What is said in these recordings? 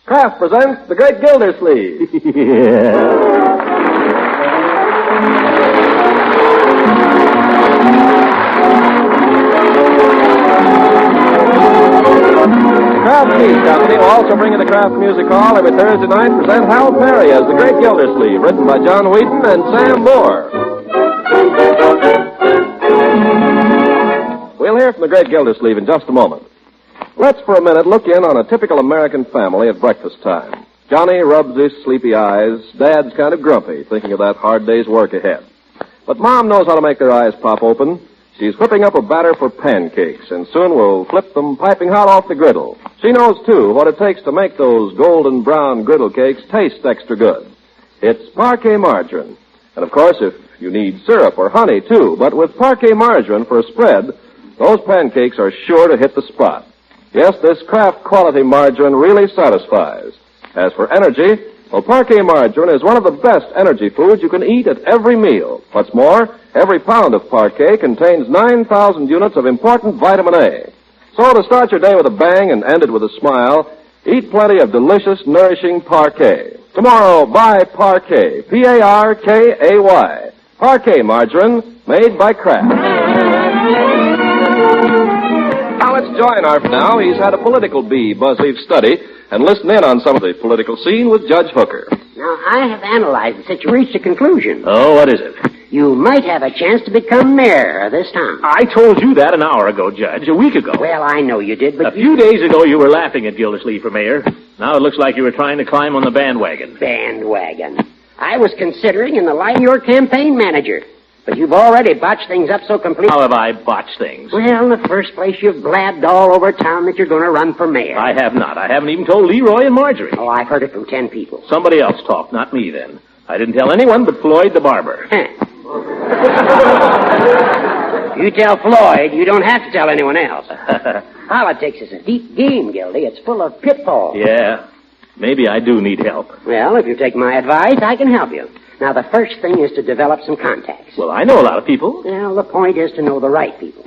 Kraft presents the Great Gildersleeve. Kraft Cheese Company will also bring you the Kraft Music Hall every Thursday night. Present Hal Perry as the Great Gildersleeve, written by John Wheaton and Sam Moore. We'll hear from the Great Gildersleeve in just a moment. Let's for a minute look in on a typical American family at breakfast time. Johnny rubs his sleepy eyes. Dad's kind of grumpy, thinking of that hard day's work ahead. But Mom knows how to make their eyes pop open. She's whipping up a batter for pancakes, and soon we'll flip them piping hot off the griddle. She knows, too, what it takes to make those golden brown griddle cakes taste extra good. It's Parquet margarine. And, of course, if you need syrup or honey, too. But with Parquet margarine for a spread, those pancakes are sure to hit the spot. Yes, this Kraft quality margarine really satisfies. As for energy, well, Parquet margarine is one of the best energy foods you can eat at every meal. What's more, every pound of Parquet contains 9,000 units of important vitamin A. So to start your day with a bang and end it with a smile, eat plenty of delicious, nourishing Parquet. Tomorrow, buy Parquet, P-A-R-K-A-Y. Parquet margarine made by Kraft. Now let's join Arf now. He's had a political bee buzz-leaf study and listen in on some of the political scene with Judge Hooker. Now, I have analyzed it since you reached a conclusion. Oh, what is it? You might have a chance to become mayor of this town. I told you that an hour ago, Judge, a week ago. Well, I know you did, but a few days ago you were laughing at Gildersleeve for mayor. Now it looks like you were trying to climb on the bandwagon. Bandwagon. I was considering in the line of your campaign manager. But you've already botched things up so completely. How have I botched things? Well, in the first place, you've blabbed all over town that you're going to run for mayor. I have not. I haven't even told Leroy and Marjorie. Oh, I've heard it from 10 people. Somebody else talked, not me then. I didn't tell anyone but Floyd the barber. You tell Floyd, you don't have to tell anyone else. Politics is a deep game, Gildy. It's full of pitfalls. Yeah. Maybe I do need help. Well, if you take my advice, I can help you. Now, the first thing is to develop some contacts. Well, I know a lot of people. Well, the point is to know the right people.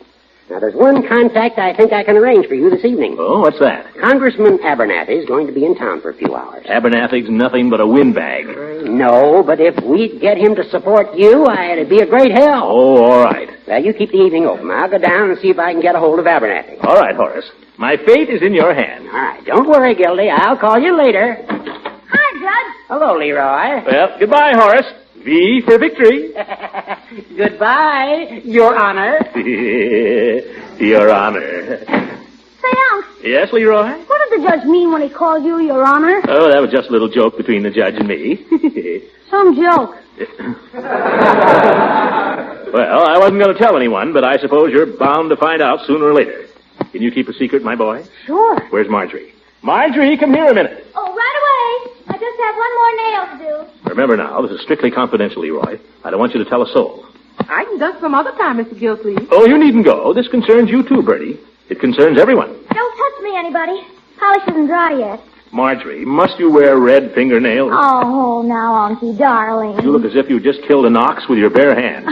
Now, there's one contact I think I can arrange for you this evening. Oh, what's that? Congressman Abernathy is going to be in town for a few hours. Abernathy's nothing but a windbag. No, but if we get him to support you, it'd be a great help. Oh, all right. Well, you keep the evening open. I'll go down and see if I can get a hold of Abernathy. All right, Horace. My fate is in your hands. All right. Don't worry, Gildy. I'll call you later. Hi, Judge. Hello, Leroy. Well, goodbye, Horace. V for victory. Goodbye, Your Honor. Your Honor. Say, Unc. Yes, Leroy? What did the judge mean when he called you Your Honor? Oh, that was just a little joke between the judge and me. Some joke. Well, I wasn't going to tell anyone, but I suppose you're bound to find out sooner or later. Can you keep a secret, my boy? Sure. Where's Marjorie? Marjorie, come here a minute. Oh, right away. I just have one more nail to do. Remember now, this is strictly confidential, Leroy. I don't want you to tell a soul. I can dust some other time, Mr. Gildersleeve. Oh, you needn't go. This concerns you too, Bertie. It concerns everyone. Don't touch me, anybody. Polish isn't dry yet. Marjorie, must you wear red fingernails? Oh, now, Unky, darling. You look as if you just killed an ox with your bare hands.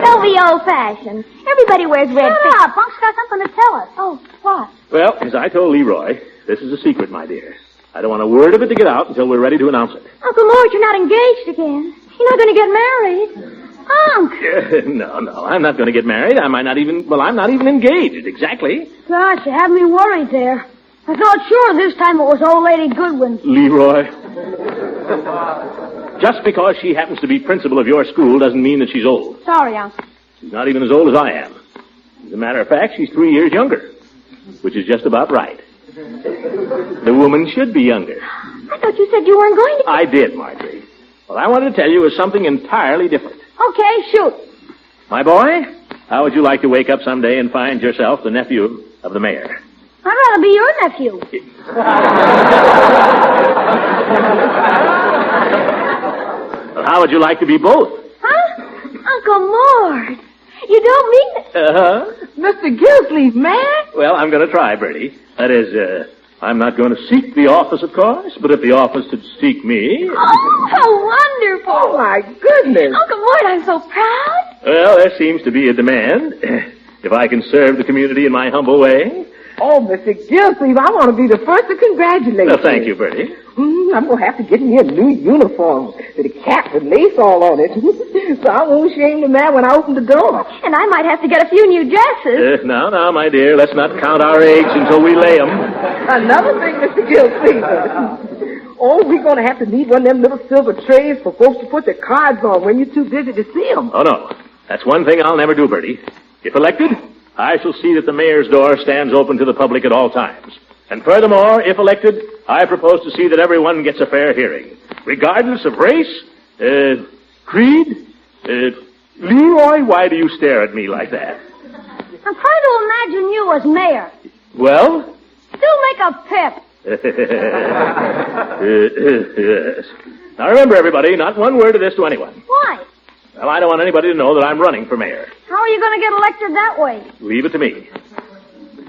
Don't be old-fashioned. Everybody wears red fingernails. Shut up. Unc's got something to tell us. Oh, what? Well, as I told Leroy, this is a secret, my dear. I don't want a word of it to get out until we're ready to announce it. Uncle Mort, you're not engaged again. You're not going to get married. Unc. No, I'm not going to get married. I'm not even engaged, exactly. Gosh, you have me worried there. I thought sure this time it was old lady Goodwin. Leroy. Just because she happens to be principal of your school doesn't mean that she's old. Sorry, Unc. She's not even as old as I am. As a matter of fact, she's 3 years younger, which is just about right. The woman should be younger. I thought you said you weren't going to... I did, Marjorie. What I wanted to tell you is something entirely different. Okay, shoot. My boy, how would you like to wake up someday and find yourself the nephew of the mayor? I'd rather be your nephew. Well, how would you like to be both? Huh? Uncle Mort. You don't mean it. Uh-huh. Mr. Gildersleeve, man. Well, I'm going to try, Bertie. That is, I'm not going to seek the office, of course, but if the office should seek me... Oh, how wonderful. Oh, my goodness. Uncle Mort, I'm so proud. Well, there seems to be a demand. If I can serve the community in my humble way, Oh, Mr. Gildersleeve, I want to be the first to congratulate you. Well, thank you, Bertie. I'm going to have to get me a new uniform with a cap with lace all on it. So I won't shame the man when I open the door. And I might have to get a few new dresses. Now, my dear, let's not count our eggs until we lay them. Another thing, Mr. Gildersleeve. Oh, we're going to have to need one of them little silver trays for folks to put their cards on when you're too busy to see them. Oh, no. That's one thing I'll never do, Bertie. If elected, I shall see that the mayor's door stands open to the public at all times. And furthermore, if elected, I propose to see that everyone gets a fair hearing, regardless of race, creed. Leroy, why do you stare at me like that? I'm trying to imagine you as mayor. Well? Do make a pip. Yes. Now remember, everybody, not one word of this to anyone. Why? Well, I don't want anybody to know that I'm running for mayor. How are you going to get elected that way? Leave it to me.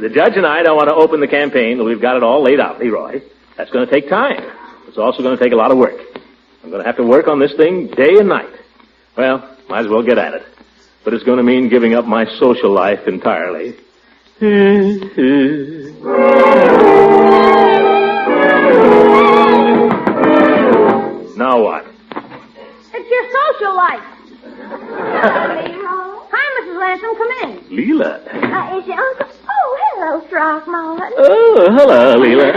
The judge and I don't want to open the campaign till we've got it all laid out, Leroy. That's going to take time. It's also going to take a lot of work. I'm going to have to work on this thing day and night. Well, might as well get at it. But it's going to mean giving up my social life entirely. Now what? It's your social life. Hi, Mrs. Ransom. Come in. Leela. Is your uncle? Oh, hello, Throckmorton. Oh, hello, Leela.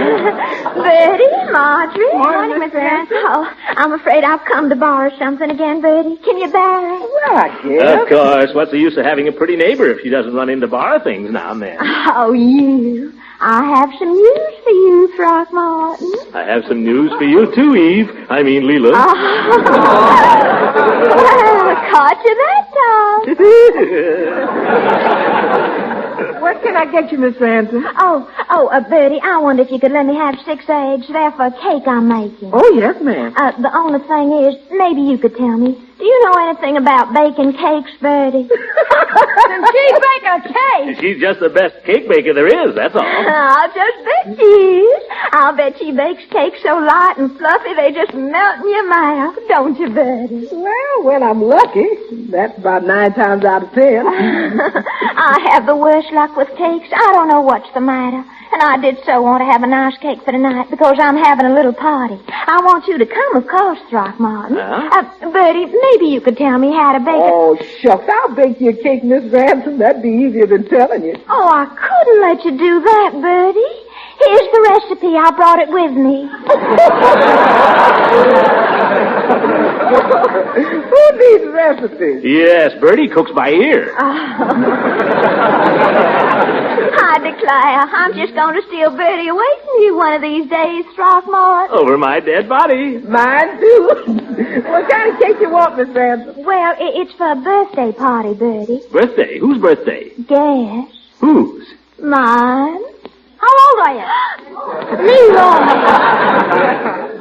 Bertie, Marjorie. Morning, Miss Ransom. Oh, I'm afraid I've come to borrow something again, Bertie. Can you bear it? Well, I guess. Of course. What's the use of having a pretty neighbor if she doesn't run in to borrow things now and then? Oh, you. I have some news for you, Throckmorton. I have some news for you, too, Eve. I mean, Leela. Oh. Well, caught you that time. What can I get you, Miss Ransom? Bertie, I wonder if you could let me have 6 eggs. They're for a cake I'm making. Oh, yes, ma'am. The only thing is, maybe you could tell me, do you know anything about baking cakes, Bertie? Can she bake a cake? She's just the best cake baker there is, that's all. I'll just bet she is. I'll bet she bakes cakes so light and fluffy they just melt in your mouth, don't you, Bertie? Well, when I'm lucky. That's about 9 times out of 10. I have the worst luck with cakes. I don't know what's the matter. And I did so want to have a nice cake for tonight because I'm having a little party. I want you to come, of course, Throckmorton. Bertie, maybe you could tell me how to bake it. Oh, shucks. I'll bake you a cake, Miss Ransom. That'd be easier than telling you. Oh, I couldn't let you do that, Bertie. Here's the recipe. I brought it with me. Who needs recipes? Yes, Bertie cooks by ear. I declare, I'm just going to steal Bertie away from you one of these days, Throckmorton. Over my dead body. Mine, too. What kind of cake you want, Miss Ransom? Well, it's for a birthday party, Bertie. Birthday? Whose birthday? Guess. Whose? Mine. How old are you? Leroy.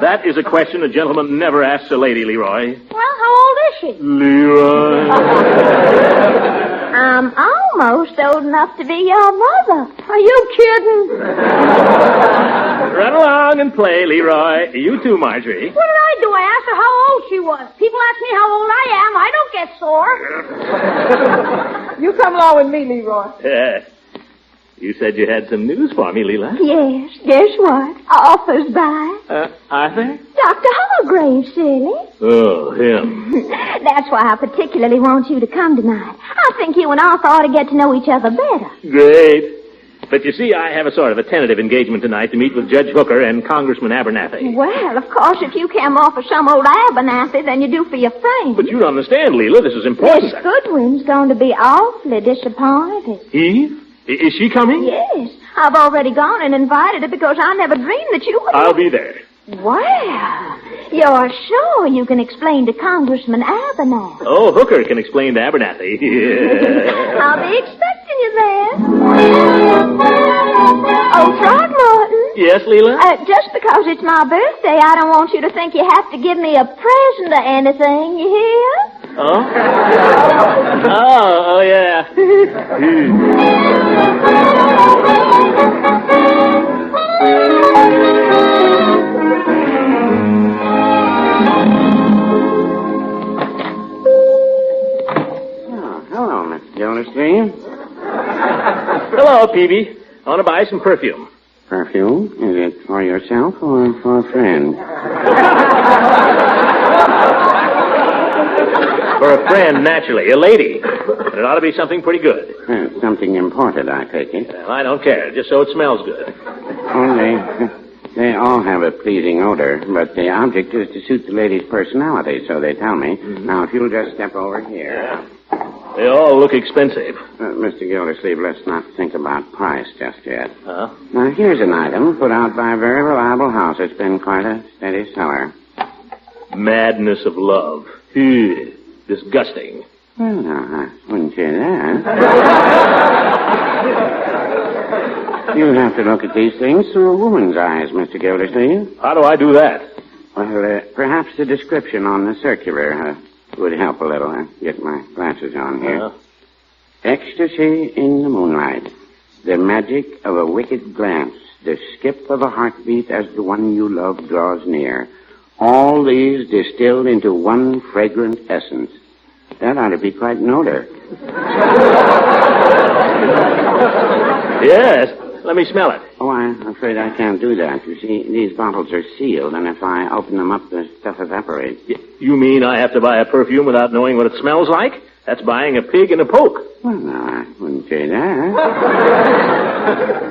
That is a question a gentleman never asks a lady, Leroy. Well, how old is she? Leroy. I'm almost old enough to be your mother. Are you kidding? Run along and play, Leroy. You too, Marjorie. What did I do? I asked her how old she was. People ask me how old I am. I don't get sore. You come along with me, Leroy. You said you had some news for me, Leela. Yes. Guess what? Arthur's by. Arthur? Dr. Hargrave, silly. Oh, him. That's why I particularly want you to come tonight. I think you and Arthur ought to get to know each other better. Great. But you see, I have a sort of a tentative engagement tonight to meet with Judge Hooker and Congressman Abernathy. Well, of course, if you came off for some old Abernathy, then you do for your friend. But you don't understand, Leela. This is important. Miss Goodwin's going to be awfully disappointed. Eve? Is she coming? Yes. I've already gone and invited her because I never dreamed that you would... I'll be there. Well, you're sure you can explain to Congressman Abernathy? Oh, Hooker can explain to Abernathy. I'll be expecting you there. Oh, Throckmorton. Yes, Leela? Just because it's my birthday, I don't want you to think you have to give me a present or anything, you hear? Oh? Oh, yeah. Oh, hello, Miss Gilderdersleeve. Hello, Peavy. I want to buy some perfume. Perfume? Is it for yourself or for a friend? For a friend, naturally. A lady. But it ought to be something pretty good. Something imported, I take it. Well, I don't care, just so it smells good. Only, they all have a pleasing odor, but the object is to suit the lady's personality, so they tell me. Mm-hmm. Now, if you'll just step over here. Yeah. They all look expensive. Mr. Gildersleeve, let's not think about price just yet. Huh? Now, here's an item put out by a very reliable house. It's been quite a steady seller. Madness of love. Ew, disgusting. Well, no, I wouldn't say that. You'll have to look at these things through a woman's eyes, Mr. Gildersleeve. How do I do that? Well, perhaps the description on the circular would help a little. I'll get my glasses on here. Ecstasy in the moonlight. The magic of a wicked glance. The skip of a heartbeat as the one you love draws near. All these distilled into one fragrant essence. That ought to be quite an odor. Yes. Let me smell it. Oh, I'm afraid I can't do that. You see, these bottles are sealed, and if I open them up, the stuff evaporates. You mean I have to buy a perfume without knowing what it smells like? That's buying a pig in a poke. Well, no, I wouldn't say that.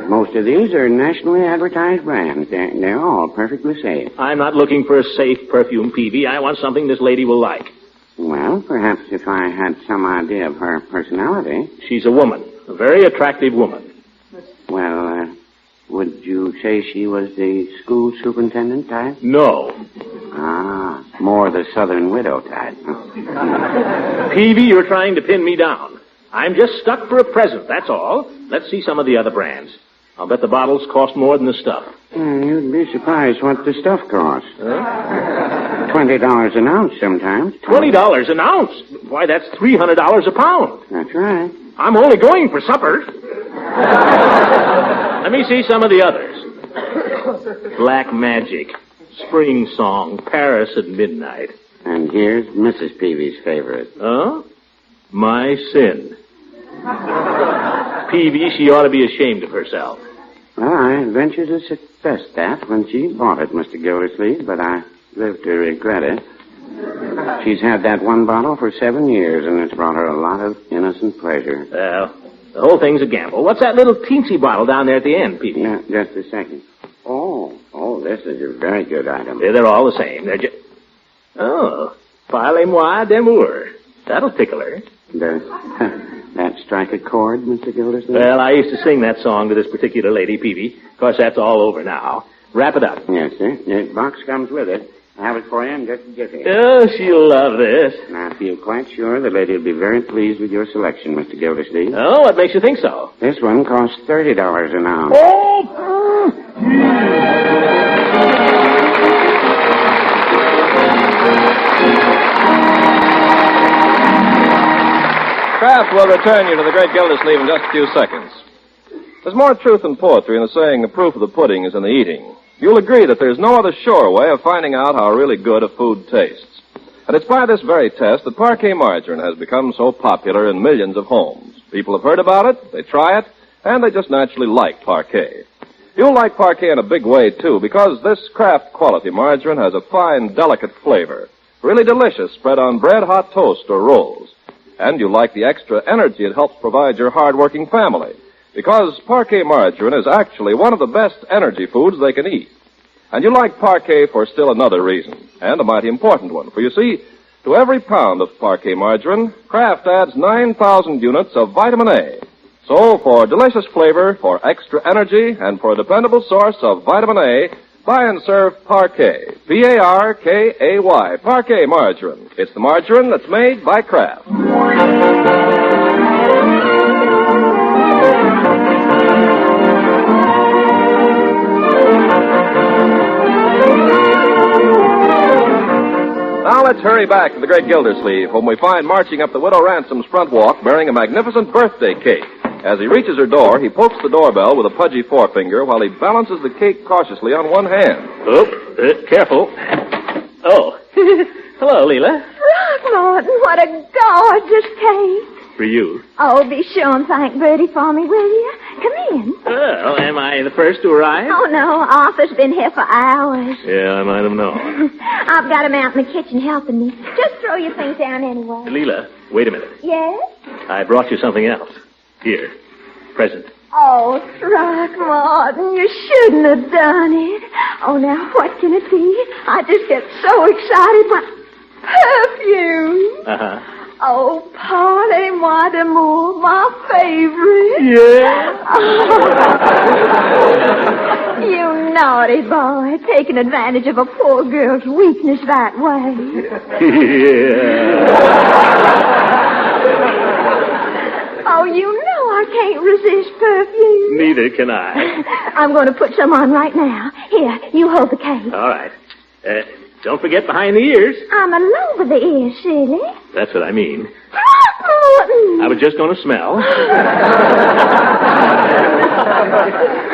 Most of these are nationally advertised brands. They're all perfectly safe. I'm not looking for a safe perfume, Peavy. I want something this lady will like. Well, perhaps if I had some idea of her personality. She's a woman. A very attractive woman. Well, would you say she was the school superintendent type? No. Ah, more the southern widow type. Peavy, you're trying to pin me down. I'm just stuck for a present, that's all. Let's see some of the other brands. I'll bet the bottles cost more than the stuff. You'd be surprised what the stuff costs. $20 an ounce sometimes. $20 an ounce? Why, that's $300 a pound. That's right. I'm only going for supper. Let me see some of the others. Black Magic, Spring Song, Paris at Midnight. And here's Mrs. Peavy's favorite. Huh? My Sin. Peavy, she ought to be ashamed of herself. Well, I venture to suggest that when she bought it, Mr. Gildersleeve, but I live to regret it. She's had that one bottle for 7 years, and it's brought her a lot of innocent pleasure. Well, the whole thing's a gamble. What's that little teensy bottle down there at the end, Peavy? Yeah, just a second. Oh, this is a very good item. Yeah, they're all the same. They're just... Oh, parlez-moi d'amour. That'll tickle her. Does that strike a chord, Mr. Gildersleeve? Well, I used to sing that song to this particular lady, Peavy. Of course, that's all over now. Wrap it up. Yes, sir. The box comes with it. I'll have it for you in just a jiffy. Oh, she'll love this. Now, I feel quite sure the lady will be very pleased with your selection, Mr. Gildersleeve. Oh, what makes you think so? This one costs $30 an ounce. Oh! Kraft will return you to the great Gildersleeve in just a few seconds. There's more truth and poetry in the saying the proof of the pudding is in the eating. You'll agree that there's no other sure way of finding out how really good a food tastes. And it's by this very test that Parquet margarine has become so popular in millions of homes. People have heard about it, they try it, and they just naturally like Parquet. You'll like Parquet in a big way, too, because this Kraft quality margarine has a fine, delicate flavor. Really delicious spread on bread, hot toast, or rolls. And you like the extra energy it helps provide your hard-working family. Because Parquet margarine is actually one of the best energy foods they can eat. And you like Parquet for still another reason, and a mighty important one. For you see, to every pound of Parquet margarine, Kraft adds 9,000 units of vitamin A. So, for delicious flavor, for extra energy, and for a dependable source of vitamin A, buy and serve Parquet. P-A-R-K-A-Y. Parquet margarine. It's the margarine that's made by Kraft. Now let's hurry back to the great Gildersleeve, whom we find marching up the Widow Ransom's front walk bearing a magnificent birthday cake. As he reaches her door, he pokes the doorbell with a pudgy forefinger while he balances the cake cautiously on one hand. Oh, careful. Oh, hello, Leela. Throckmorton, what a gorgeous cake. For you. Oh, be sure and thank Bertie for me, will you? Come in. Oh, am I the first to arrive? Oh, no. Arthur's been here for hours. Yeah, I might have known. I've got him out in the kitchen helping me. Just throw your things down anyway. Leela, wait a minute. Yes? I brought you something else. Here. Present. Oh, Throckmorton, you shouldn't have done it. Oh, now, what can it be? I just get so excited. My perfume. Uh-huh. Oh, parlez-moi d'amour, my favorite. Yeah. You naughty boy, taking advantage of a poor girl's weakness that way. Yeah. Oh, you know I can't resist perfume. Neither can I. I'm going to put some on right now. Here, you hold the cake. All right. Don't forget behind the ears. I'm alone with the ears, silly. That's what I mean. Throckmorton! I was just going to smell.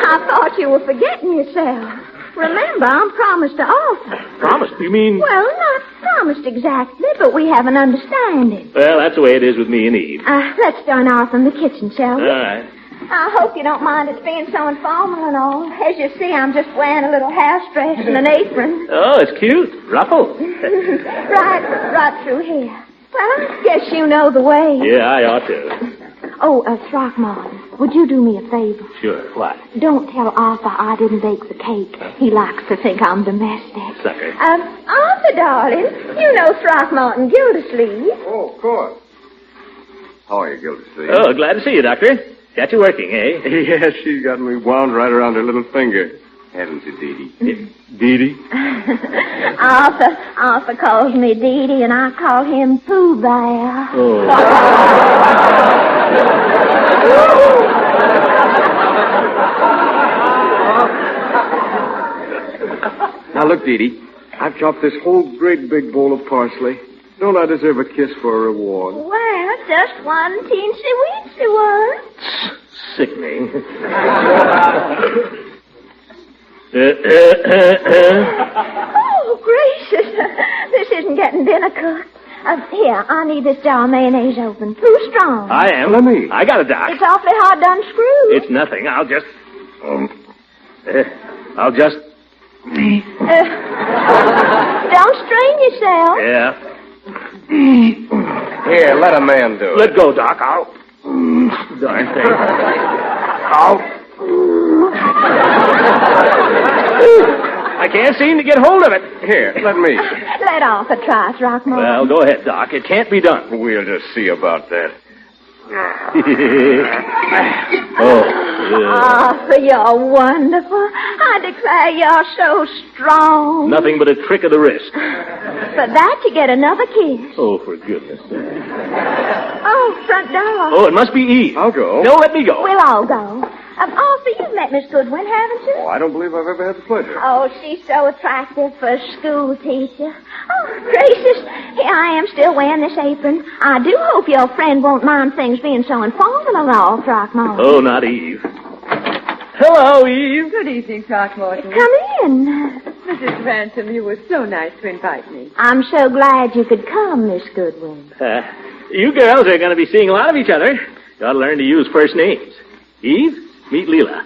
I thought you were forgetting yourself. Remember, I'm promised to Arthur. Promised? You mean... Well, not promised exactly, but we have an understanding. Well, that's the way it is with me and Eve. Let's join Arthur in the kitchen, shall we? All right. I hope you don't mind it being so informal and all. As you see, I'm just wearing a little house dress and an apron. Oh, it's cute. Ruffle. right through here. Well, I guess you know the way. Yeah, I ought to. Oh, Throckmorton, would you do me a favor? Sure. What? Don't tell Arthur I didn't bake the cake. He likes to think I'm domestic. Sucker. Arthur, darling, you know Throckmorton Gilderdersleeve. Oh, of course. How are you, Gildersleeve? Oh, glad to see you, Doctor. Got you working, eh? Yes, she's got me wound right around her little finger. Haven't you, Dee Dee? Dee Dee? Arthur calls me Dee Dee, and I call him Pooh Bear. Oh. Now, look, Dee Dee. I've chopped this whole great big bowl of parsley. Don't I deserve a kiss for a reward? Well, just one teensy-weensy one. Sickening. Oh, gracious. This isn't getting dinner cooked. Here, I need this jar of mayonnaise open. Too strong. I am. Let me. I got it, Doc. It's awfully hard to unscrew. It's nothing. I'll just... Don't strain yourself. Yeah. Here, let a man do it. Let go, Doc. I'll... Darn thing. I can't seem to get hold of it. Here, let me. Let Arthur try, Throckmorton. Well, go ahead, Doc. It can't be done. We'll just see about that. Arthur, you're wonderful. I declare you're so strong. Nothing but a trick of the wrist. For that, you get another kiss. Oh, for goodness sake. Oh, front door. Oh, it must be Eve. I'll go. No, let me go. We'll all go. Arthur, you've met Miss Goodwin, haven't you? Oh, I don't believe I've ever had the pleasure. Oh, she's so attractive for a school teacher. Oh, gracious. Here I am still wearing this apron. I do hope your friend won't mind things being so informal and all, Throckmorton. Oh, not Eve. Hello, Eve. Good evening, Throckmorton. Come in. Mrs. Ransom, you were so nice to invite me. I'm so glad you could come, Miss Goodwin. You girls are going to be seeing a lot of each other. You ought to learn to use first names. Eve, meet Leela.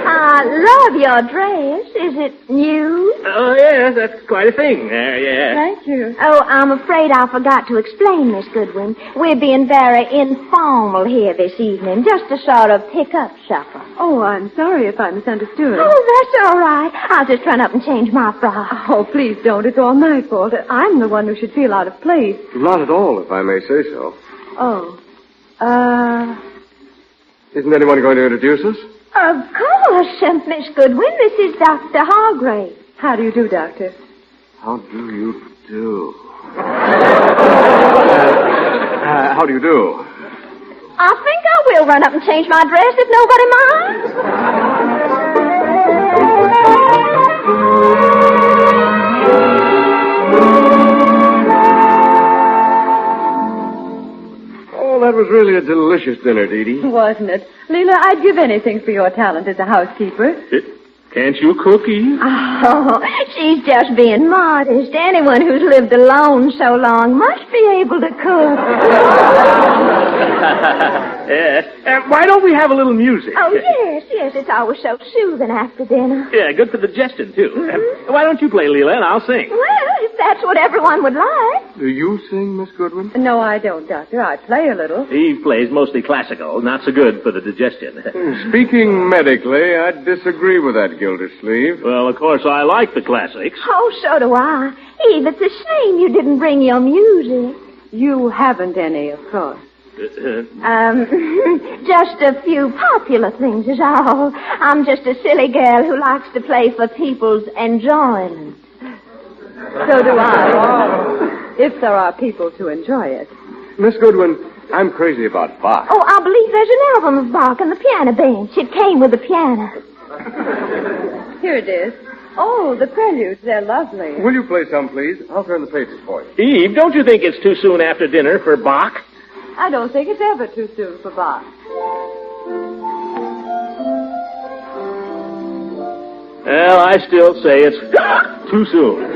I love your dress. Is it new? Oh, yes, that's quite a thing there, yeah. Thank you. Oh, I'm afraid I forgot to explain, Miss Goodwin. We're being very informal here this evening, just a sort of pick-up supper. Oh, I'm sorry if I misunderstood. Oh, that's all right. I'll just run up and change my frock. Oh, please don't. It's all my fault. I'm the one who should feel out of place. Not at all, if I may say so. Oh. Isn't anyone going to introduce us? Of course, Miss Goodwin. This is Dr. Hargrave. How do you do, Doctor? How do you do? How do you do? I think I will run up and change my dress if nobody minds. Oh, that was really a delicious dinner, Dee Dee. Wasn't it? Leela, I'd give anything for your talent as a housekeeper. Can't you cook, Eve? Oh, she's just being modest. Anyone who's lived alone so long must be able to cook. Why don't we have a little music? Oh, yes. It's always so soothing after dinner. Yeah, good for digestion, too. Why don't you play, Leela, and I'll sing? Well, if that's what everyone would like. Do you sing, Miss Goodwin? No, I don't, Doctor. I play a little. Eve plays mostly classical, not so good for the digestion. Speaking medically, I disagree with that, Gildersleeve. Well, of course, I like the classics. Oh, so do I. Eve, it's a shame you didn't bring your music. You haven't any, of course. Just a few popular things is all. I'm just a silly girl who likes to play for people's enjoyment. So do I. If there are people to enjoy it. Miss Goodwin, I'm crazy about Bach. Oh, I believe there's an album of Bach on the piano bench. It came with the piano. Here it is. Oh, the preludes, they're lovely. Will you play some, please? I'll turn the pages for you. Eve, don't you think it's too soon after dinner for Bach? I don't think it's ever too soon for Bach. Well, I still say it's too soon.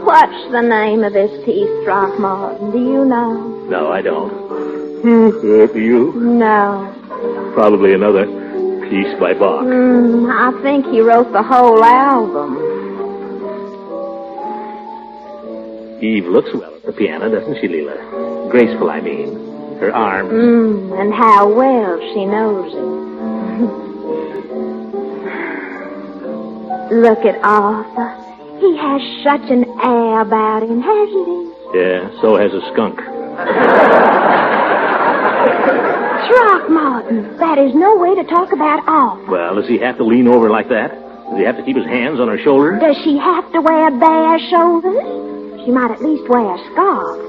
What's the name of this piece, Throckmorton? Do you know? No, I don't. Do you? No. Probably another piece by Bach. I think he wrote the whole album. Eve looks well at the piano, doesn't she, Leela? Graceful, I mean. Her arm. And how well she knows it. Look at Arthur. He has such an air about him, hasn't he? Yeah, so has a skunk. Throckmorton, that is no way to talk about Arthur. Well, does he have to lean over like that? Does he have to keep his hands on her shoulder? Does she have to wear bare shoulders? She might at least wear a scarf.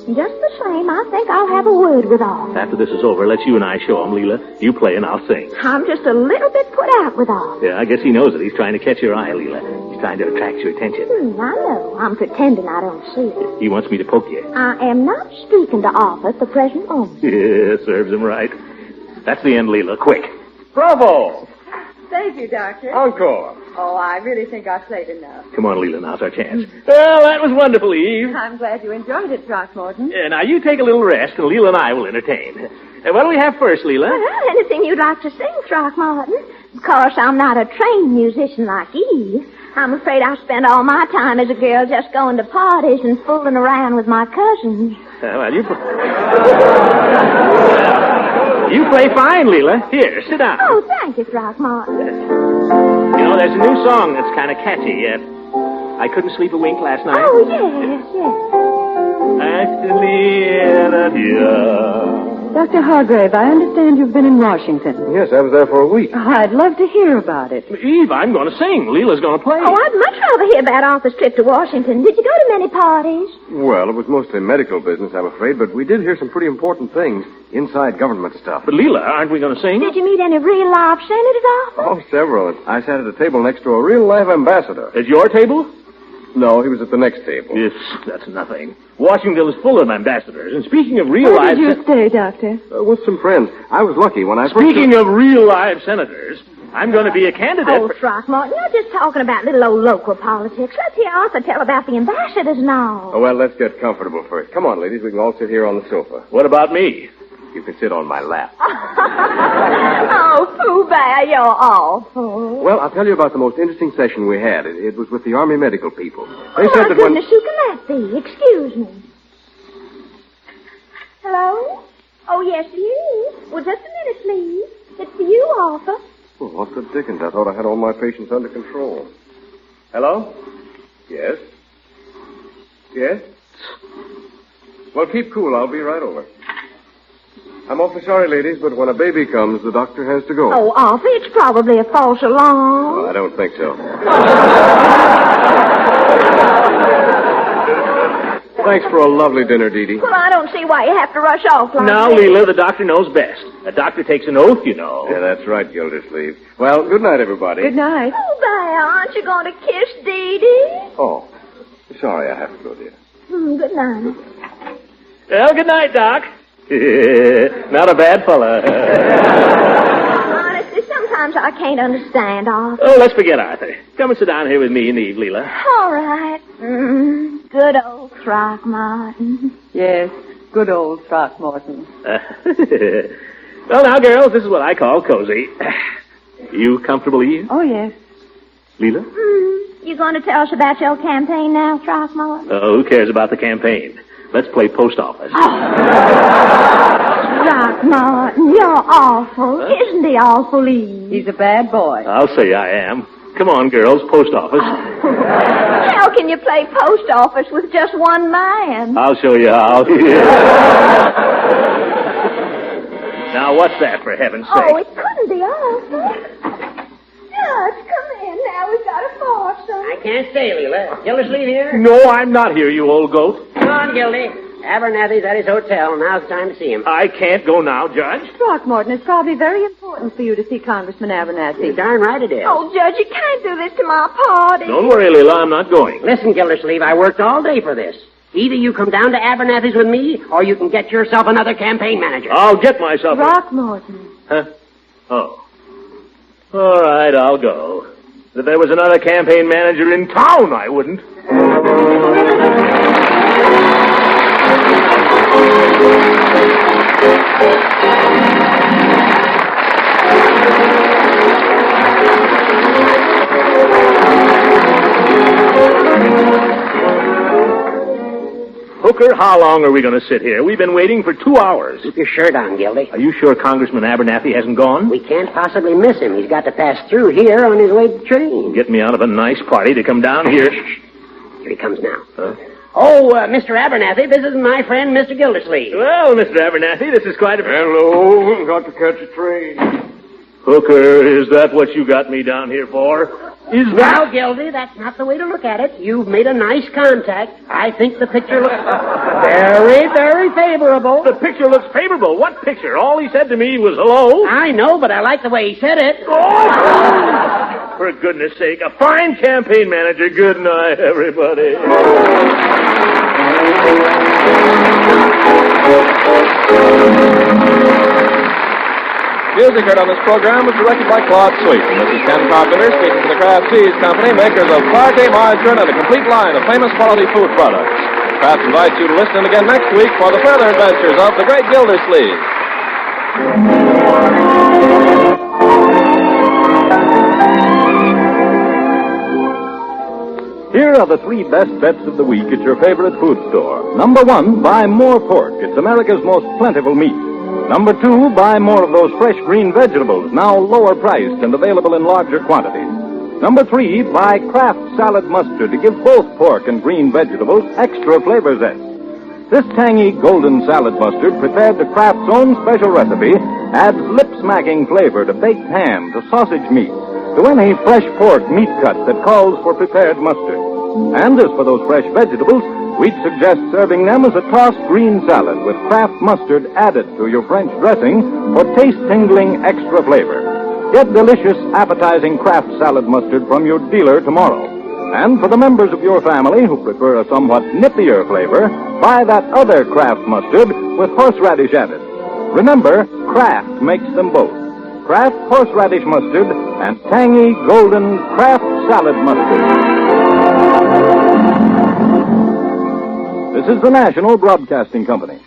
Just the same, I think I'll have a word with Arthur. After this is over, let you and I show him, Leela. You play and I'll sing. I'm just a little bit put out with Arthur. Yeah, I guess he knows it. He's trying to catch your eye, Leela. He's trying to attract your attention. I know. I'm pretending I don't see it. He wants me to poke you. I am not speaking to Arthur at the present moment. Yeah, serves him right. That's the end, Leela. Quick. Bravo! Thank you, Doctor. Encore. Oh, I really think I played enough. Come on, Leela. Now's our chance. Well, that was wonderful, Eve. I'm glad you enjoyed it, Throckmorton. Now, you take a little rest, and Leela and I will entertain. What do we have first, Leela? Well, anything you'd like to sing, Throckmorton. Of course, I'm not a trained musician like Eve. I'm afraid I spend all my time as a girl just going to parties and fooling around with my cousins. Well, you play fine, Leela. Here, sit down. Oh, thank you, Throckmorton. You know, there's a new song that's kind of catchy. I couldn't sleep a wink last night. Oh, yes. Dr. Hargrave, I understand you've been in Washington. Yes, I was there for a week. I'd love to hear about it. Eve, I'm going to sing. Leela's going to play. Oh, I'd much rather hear about Arthur's trip to Washington. Did you go to many parties? Well, it was mostly medical business, I'm afraid, but we did hear some pretty important things. Inside government stuff. But, Leela, aren't we going to sing? Did you meet any real live senators, Arthur? Oh, several. I sat at a table next to a real live ambassador. At your table? No, he was at the next table. Yes, that's nothing. Washington is full of ambassadors. And speaking of real Where live... did you stay, Doctor? With some friends. I was lucky when I Speaking of real live senators, I'm going to be a candidate Oh, Throckmorton, you're just talking about little old local politics. Let's hear Arthur tell about the ambassadors and all. Oh, well, let's get comfortable first. Come on, ladies. We can all sit here on the sofa. What about me? You can sit on my lap. Oh, Pooh Bear, you're awful. Well, I'll tell you about the most interesting session we had. It was with the Army medical people. They Oh, said my that goodness, who can that be? Excuse me. Hello? Oh, yes, it is. Well, just a minute, please. It's for you, Arthur. Oh, what the dickens? I thought I had all my patients under control. Hello? Yes? Yes? Well, keep cool. I'll be right over. I'm awfully sorry, ladies, but when a baby comes, the doctor has to go. Oh, Arthur, it's probably a false alarm. Well, I don't think so. Thanks for a lovely dinner, Dee Dee. Well, I don't see why you have to rush off like Now, this. Leela, the doctor knows best. A doctor takes an oath, you know. Yeah, that's right, Gildersleeve. Well, good night, everybody. Good night. Oh, Val, aren't you going to kiss Dee Dee? Oh, sorry, I have to go, dear. Good night. Well, good night, Doc. Not a bad fella. Honestly, sometimes I can't understand Arthur. Oh, let's forget Arthur. Come and sit down here with me and Eve, Leela. All right. Good old Throckmorton. Yes, good old Throckmorton. Well, now, girls, this is what I call cozy. You comfortable, Eve? Oh, yes. Leela? You going to tell us about your campaign now, Throckmorton? Oh, who cares about the campaign? Let's play post office. Throckmorton, you're awful. Isn't he awful, Eve? He's a bad boy. I'll say I am. Come on, girls, post office. How can you play post office with just one man? I'll show you how. Now, what's that, for heaven's sake? Oh, it couldn't be Arthur. Judge, come in. Now we've got a foursome. I can't stay, Leela. Gildersleeve here? No, I'm not here, you old goat. Come on, Gildy. Abernathy's at his hotel. Now's the time to see him. I can't go now, Judge. Throckmorton, it's probably very important for you to see Congressman Abernathy. You're darn right it is. Oh, Judge, you can't do this to my party. Don't worry, Leela, I'm not going. Listen, Gildersleeve, I worked all day for this. Either you come down to Abernathy's with me, or you can get yourself another campaign manager. I'll get myself... Throckmorton. Huh? Oh. All right, I'll go. If there was another campaign manager in town, I wouldn't. Hooker, how long are we going to sit here? We've been waiting for 2 hours. Keep your shirt on, Gildy. Are you sure Congressman Abernathy hasn't gone? We can't possibly miss him. He's got to pass through here on his way to the train. Get me out of a nice party to come down here. Here he comes now. Huh? Oh, Mr. Abernathy, this is my friend, Mr. Gildersleeve. Well, Mr. Abernathy, this is quite a... Hello, got to catch a train. Hooker, is that what you got me down here for? Is that... Well, Gildy, that's not the way to look at it. You've made a nice contact. I think the picture looks very, very favorable. The picture looks favorable. What picture? All he said to me was hello. I know, but I like the way he said it. Oh! For goodness sake, a fine campaign manager. Good night, everybody. Music heard on this program was directed by Claude Sweet. This is Ken Carpenter speaking for the Kraft Cheese Company, makers of Party Margarine and a complete line of famous quality food products. Kraft invites you to listen in again next week for the further adventures of the great Gildersleeve. Here are the 3 best bets of the week at your favorite food store. Number 1, buy more pork. It's America's most plentiful meat. Number 2, buy more of those fresh green vegetables, now lower priced and available in larger quantities. Number 3, buy Kraft salad mustard to give both pork and green vegetables extra flavor zest. This tangy golden salad mustard, prepared to Kraft's own special recipe, adds lip-smacking flavor to baked ham, to sausage meat, to any fresh pork meat cut that calls for prepared mustard. And as for those fresh vegetables, we'd suggest serving them as a tossed green salad with Kraft mustard added to your French dressing for taste-tingling extra flavor. Get delicious, appetizing Kraft salad mustard from your dealer tomorrow. And for the members of your family who prefer a somewhat nippier flavor, buy that other Kraft mustard with horseradish added. Remember, Kraft makes them both. Kraft horseradish mustard and tangy golden Kraft salad mustard. This is the National Broadcasting Company.